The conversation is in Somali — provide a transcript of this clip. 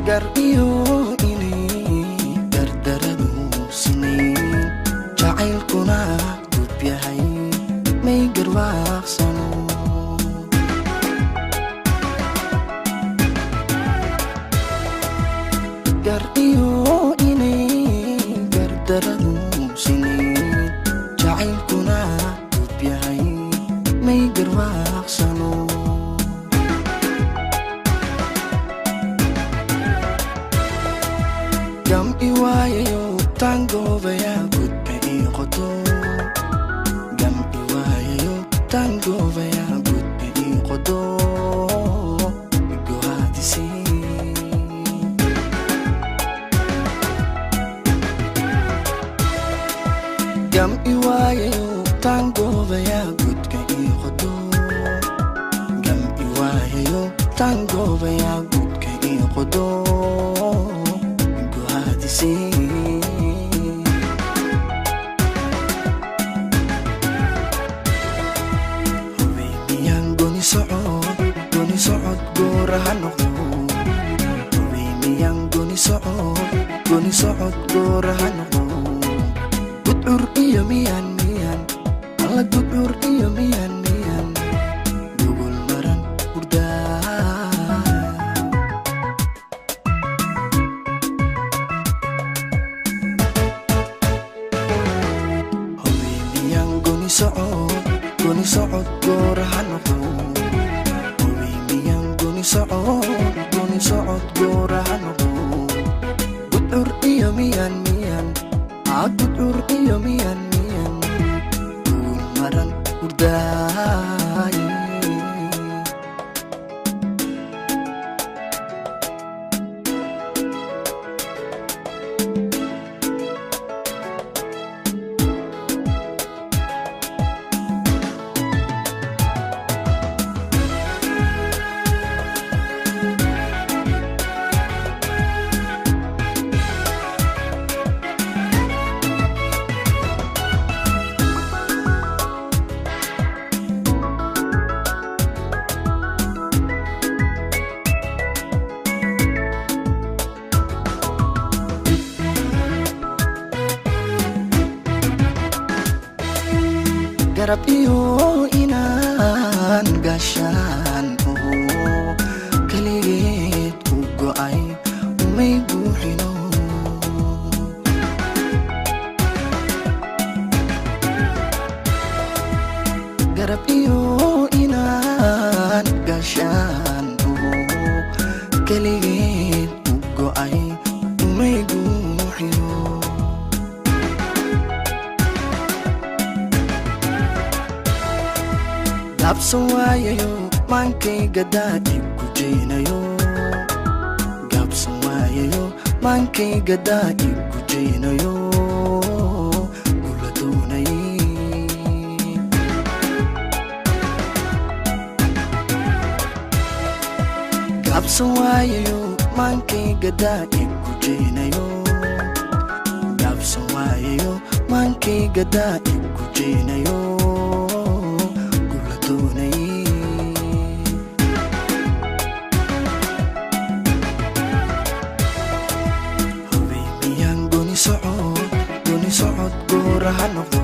garbiyo inay dardaradu sinayn jacaylkuna gub yahay may garwaaqsano garbiyo inay dardaradu sinayn jacaylkuna gub yahay may garwaaqsano gam iwaayayo tangobaya gudba ii qodo gam iwaayayo tangobaya gudba ii qodo igohaadisi gam iwaayayo tangobaya gudba ii qodo gam iwaayayo tangobaya gudba ii qodo hubeymiyan goni socod gooraha noqdo hubeymiyan goni socod gooraha noqdo gudcur iyo miyan alla gudcur iyo miyan gugul maran hurdaa goni socod gooraha noqdo hubeymiyan goni socod gooraha noqdo gudcur iyo miyan gudcur iyo miyan gugul maran hurdaay garab iyo inaan gashaan kaligeed u go'ay umay buuxino garab iyo inaan gashaan kaligeed u go'ay umay buuxino gabsan waayayo maankayga daa'ib ku jeynayo gabsan waayayo maankayga daa'ib ku jeynayo gula doonay gabsan waayayo maankayga daa'ib ku jeynayo gabsan waayayo maankayga daa'ib ku jeynayo hubeymiyan goni socod gooraha noqdo